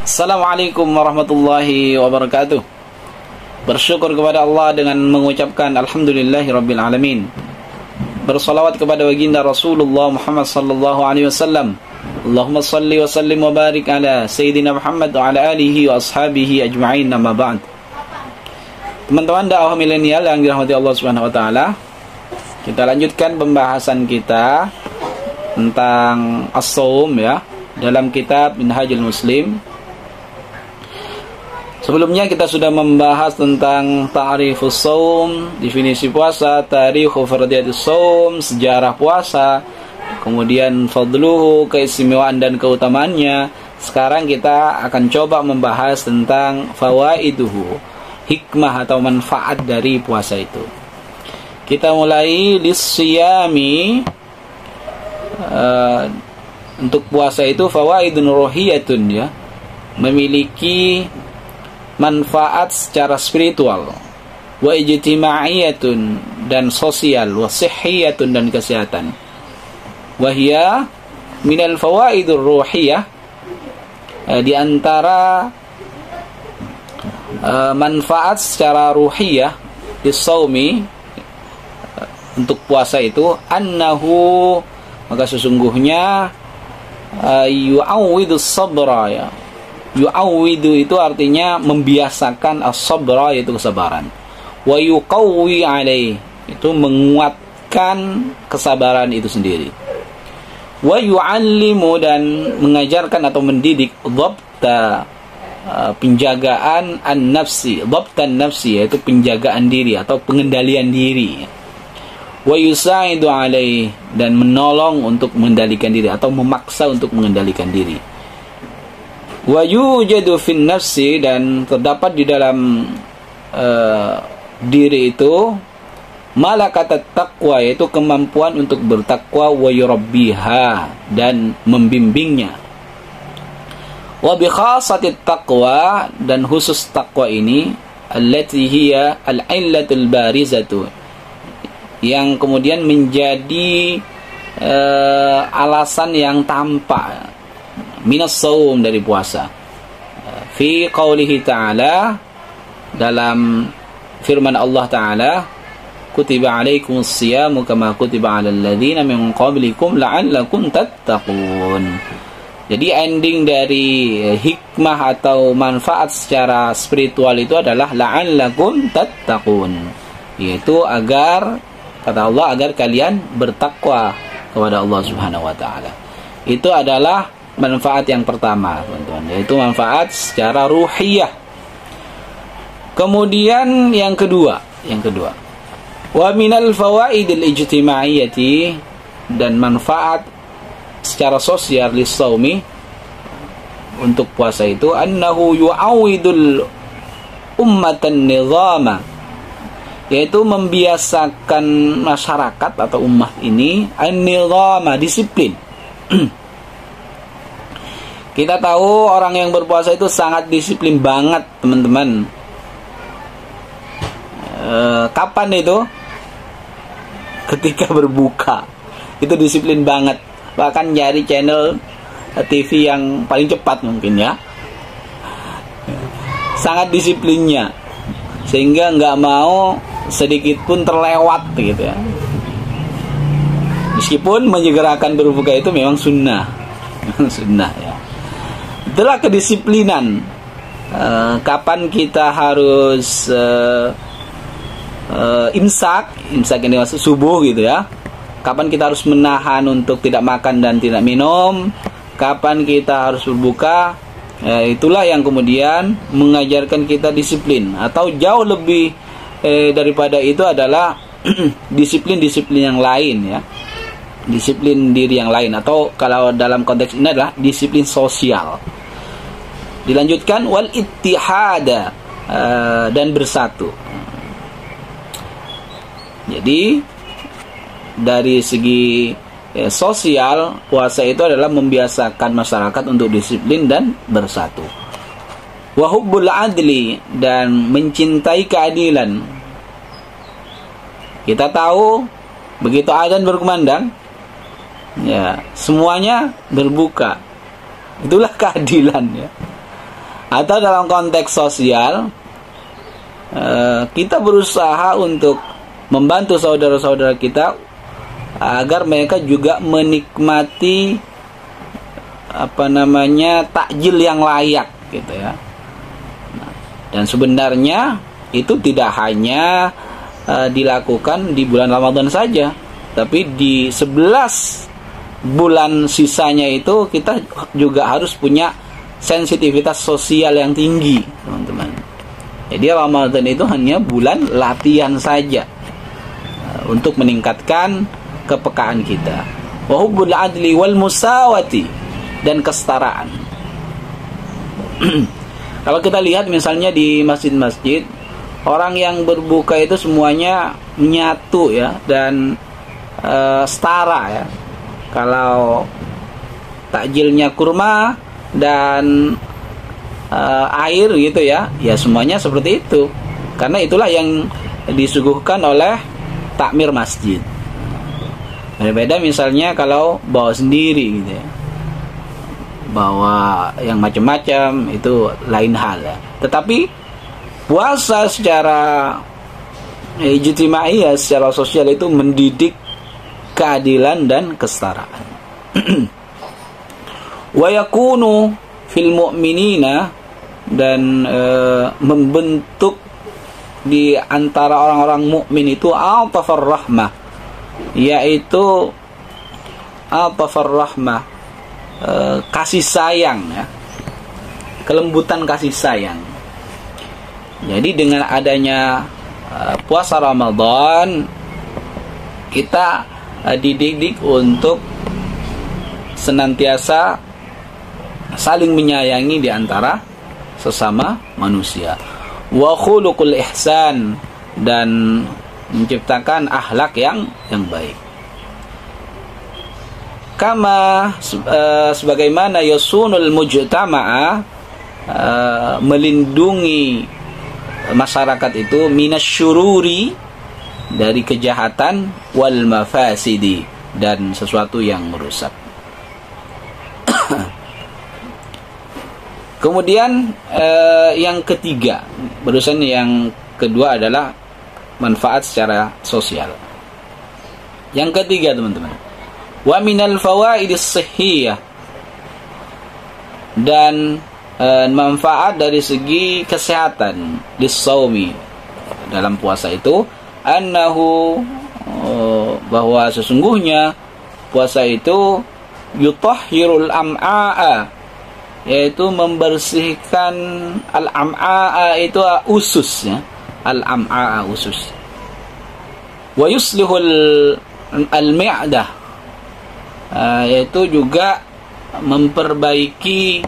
Assalamualaikum warahmatullahi wabarakatuh. Bersyukur kepada Allah dengan mengucapkan Alhamdulillahirabbil alamin. Bersalawat kepada baginda Rasulullah Muhammad sallallahu alaihi wasallam. Allahumma salli wa sallim wa barik ala Sayyidina Muhammad wa ala alihi wa ashabihi ajma'in, amma ba'd. Teman-teman dakwah milenial yang dirahmati Allah Subhanahu wa taala, kita lanjutkan pembahasan kita tentang as-shaum ya, dalam kitab Minhajul Muslim. Sebelumnya kita sudah membahas tentang ta'rifus shaum, definisi puasa, tarikhu fardhiyatus shaum, sejarah puasa, kemudian fadluhu, keistimewaan dan keutamaannya. Sekarang kita akan coba membahas tentang fawaiduhu, hikmah atau manfaat dari puasa itu. Kita mulai lisiyami. Untuk puasa itu fawaidun ruhiyatun ya, memiliki manfaat secara spiritual, wa ijtima'iyatun dan sosial, wa sihhiyatun dan kesehatan. Wa hiya minal fawaidur ruhiyah, di antara manfaat secara ruhiyah dis-shaumi untuk puasa itu, annahu, maka sesungguhnya yu'awwidus sabra ya. Yu'awwidu itu artinya membiasakan as-sabra, yaitu kesabaran. Wa yuqawwi alaih, itu menguatkan kesabaran itu sendiri. Wa yu'allimu, dan mengajarkan atau mendidik dhabta, penjagaan an-nafsi, dhabtan nafsi, yaitu penjagaan diri atau pengendalian diri. Wa yusa'idu alaih, dan menolong untuk mengendalikan diri atau memaksa untuk mengendalikan diri. Wa yujadu fin nafsi, dan terdapat di dalam diri itu malakatat taqwa, yaitu kemampuan untuk bertakwa, wa yurabbiha, dan membimbingnya. Wa bi khasatit taqwa, dan khusus takwa ini, allati hiya al-illatul barizatu, yang kemudian menjadi alasan yang tampak minas shaum, dari puasa. Fi qaulihi ta'ala, dalam firman Allah Ta'ala, kutiba alaikumus siyamu kama kutiba alal ladzina min qablikum la'allakum tattaqun. Jadi ending dari hikmah atau manfaat secara spiritual itu adalah la'allakum tattaqun, yaitu agar, kata Allah, agar kalian bertakwa kepada Allah Subhanahu wa taala. Itu adalah manfaat yang pertama, teman-teman, yaitu manfaat secara ruhiyah. Kemudian yang kedua, wa minal fawaidil ijtimaiyati, dan manfaat secara sosial lis-shaumi, untuk puasa itu, annahu yu'awidul ummatan nizama, yaitu membiasakan masyarakat atau ummah ini an-nizama, disiplin. Kita tahu orang yang berpuasa itu sangat disiplin banget, teman-teman. Kapan itu? Ketika berbuka, itu disiplin banget. Bahkan nyari channel TV yang paling cepat mungkin ya. Sangat disiplinnya, sehingga nggak mau sedikit pun terlewat gitu ya. Meskipun menyegerakan berbuka itu memang sunnah, sunnah ya. Itulah kedisiplinan. Kapan kita harus imsak ini maksud subuh gitu ya. Kapan kita harus menahan untuk tidak makan dan tidak minum. Kapan kita harus berbuka. Itulah yang kemudian mengajarkan kita disiplin. Atau jauh lebih daripada itu adalah disiplin-disiplin yang lain ya. Disiplin diri yang lain, atau kalau dalam konteks ini adalah disiplin sosial. Dilanjutkan wal ittihada, dan bersatu. Jadi dari segi sosial, puasa itu adalah membiasakan masyarakat untuk disiplin dan bersatu. Wa hubbul adli, dan mencintai keadilan. Kita tahu begitu adzan berkumandang, ya semuanya berbuka. Itulah keadilan ya. Atau dalam konteks sosial, kita berusaha untuk membantu saudara-saudara kita agar mereka juga menikmati takjil yang layak gitu ya. Dan sebenarnya itu tidak hanya dilakukan di bulan Ramadan saja, tapi di 11 bulan sisanya itu kita juga harus punya sensitivitas sosial yang tinggi, teman-teman. Jadi Ramadan itu hanya bulan latihan saja untuk meningkatkan kepekaan kita. Wa hubbul adli wal musawati, dan kesetaraan. Kalau kita lihat misalnya di masjid-masjid, orang yang berbuka itu semuanya menyatu ya, dan setara ya. Kalau takjilnya kurma dan air gitu ya, ya semuanya seperti itu. Karena itulah yang disuguhkan oleh takmir masjid. Berbeda misalnya kalau bawa sendiri gitu ya, bawa yang macam-macam, itu lain hal ya. Tetapi puasa secara ijtimaiyah, secara sosial, itu mendidik keadilan dan kesetaraan. Wa yakunu fil mu'minina, dan membentuk di antara orang-orang mukmin itu atafar rahmah, yaitu atafar rahmah, kasih sayang ya, kelembutan kasih sayang. Jadi dengan adanya puasa Ramadan, kita dididik untuk senantiasa saling menyayangi di antara sesama manusia. Wa khuluqul ihsan, dan menciptakan akhlak yang baik. Kama sebagaimana yasunul mujtama'a, melindungi masyarakat itu minasyururi, dari kejahatan, wal mafasidi, dan sesuatu yang merusak. Kemudian yang ketiga, barusan yang kedua adalah manfaat secara sosial. Yang ketiga, teman-teman, wa minal fawaidis shihhiyah, dan manfaat dari segi kesehatan dis-shaumi, dalam puasa itu, annahu, bahwa sesungguhnya puasa itu yutahhirul am'a'a, yaitu membersihkan al-am'a'a, itu usus ya, al-am'a'a usus. Wa yuslihul al-mi'dah, yaitu juga memperbaiki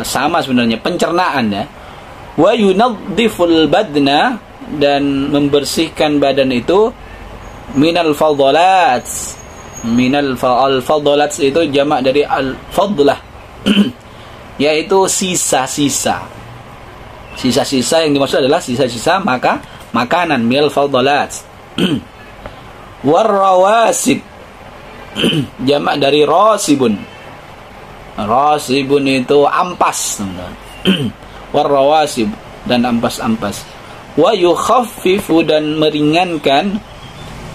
sama sebenarnya pencernaan ya. Wa yunaddiful badna, dan membersihkan badan itu minal fadhalat. Al-fadhalat itu jamak dari al-fadlah, yaitu sisa-sisa. Sisa-sisa yang dimaksud adalah sisa-sisa makanan, minal fadhalat. Warrawasib, jamak dari rasibun. Rasibun itu ampas. Warrawasib, dan ampas-ampas. Wa yukhaffifu, dan meringankan,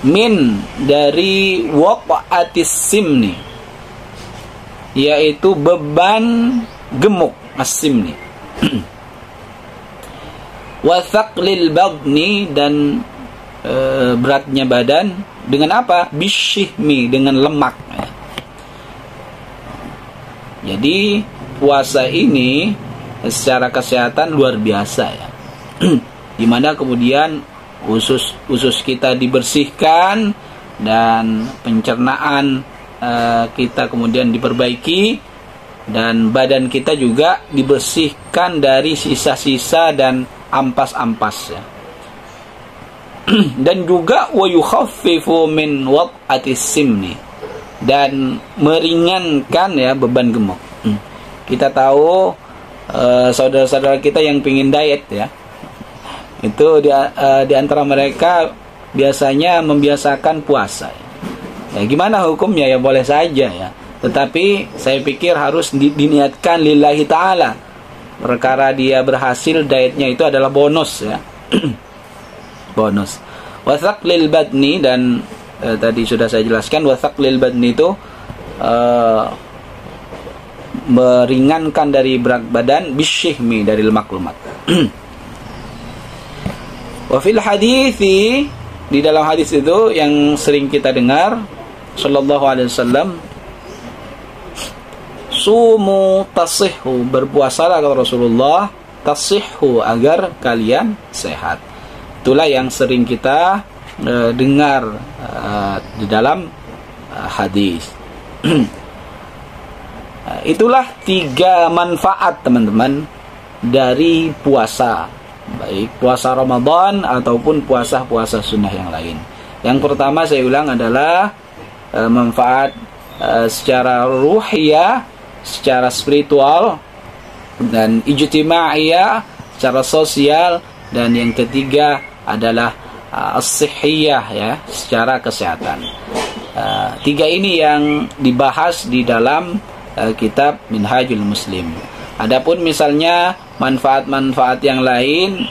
min, dari waqa'atis simni, yaitu beban gemuk, as-simni. Wa thaqlil badni, dan beratnya badan, dengan apa? Bisyihmi, dengan lemak. Jadi puasa ini secara kesehatan luar biasa ya. Di mana kemudian usus kita dibersihkan, dan pencernaan kita kemudian diperbaiki, dan badan kita juga dibersihkan dari sisa-sisa dan ampas-ampas ya. Dan juga wa yukhaffifu min waq'atis simni, dan meringankan ya beban gemuk. Kita tahu saudara-saudara kita yang pingin diet ya, itu di antara mereka biasanya membiasakan puasa. Ya, gimana hukumnya? Ya boleh saja ya. Tetapi saya pikir harus diniatkan lillahi ta'ala, perkara dia berhasil dietnya itu adalah bonus ya. Bonus. Wathaqlil badni, dan tadi sudah saya jelaskan wathaqlil badni itu meringankan dari berat badan, bisyihmi dari lemak-lemak. Wa fil hadithi, di dalam hadis itu yang sering kita dengar, sallallahu alaihi wasallam, sumu tasihhu, berpuasalah kata Rasulullah, tasihhu, agar kalian sehat. Itulah yang sering kita dengar di dalam hadis. Itulah 3 manfaat teman-teman dari puasa, baik puasa Ramadan ataupun puasa-puasa sunnah yang lain. Yang pertama saya ulang adalah manfaat secara ruhiyah, secara spiritual, dan ijtima'iyah, secara sosial, dan yang ketiga adalah as-sihhiyah ya, secara kesehatan. 3 ini yang dibahas di dalam kitab Minhajul Muslim. Adapun misalnya manfaat-manfaat yang lain,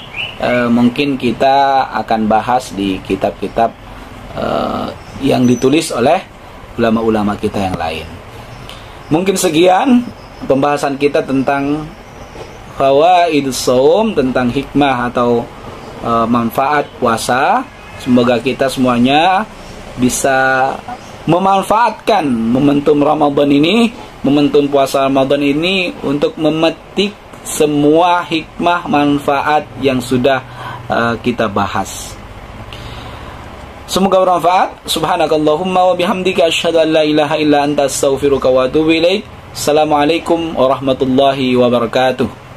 mungkin kita akan bahas di kitab-kitab yang ditulis oleh ulama-ulama kita yang lain. Mungkin sekian pembahasan kita tentang fawaidus shaum, tentang hikmah atau manfaat puasa. Semoga kita semuanya bisa memanfaatkan momentum Ramadan ini, momentum puasa Ramadan ini, untuk memetik semua hikmah manfaat yang sudah kita bahas. Semoga bermanfaat. Subhanakallahumma wa bihamdika asyhadu an la ilaha illa anta astaghfiruka wa atubu ilaik. Assalamualaikum warahmatullahi wabarakatuh.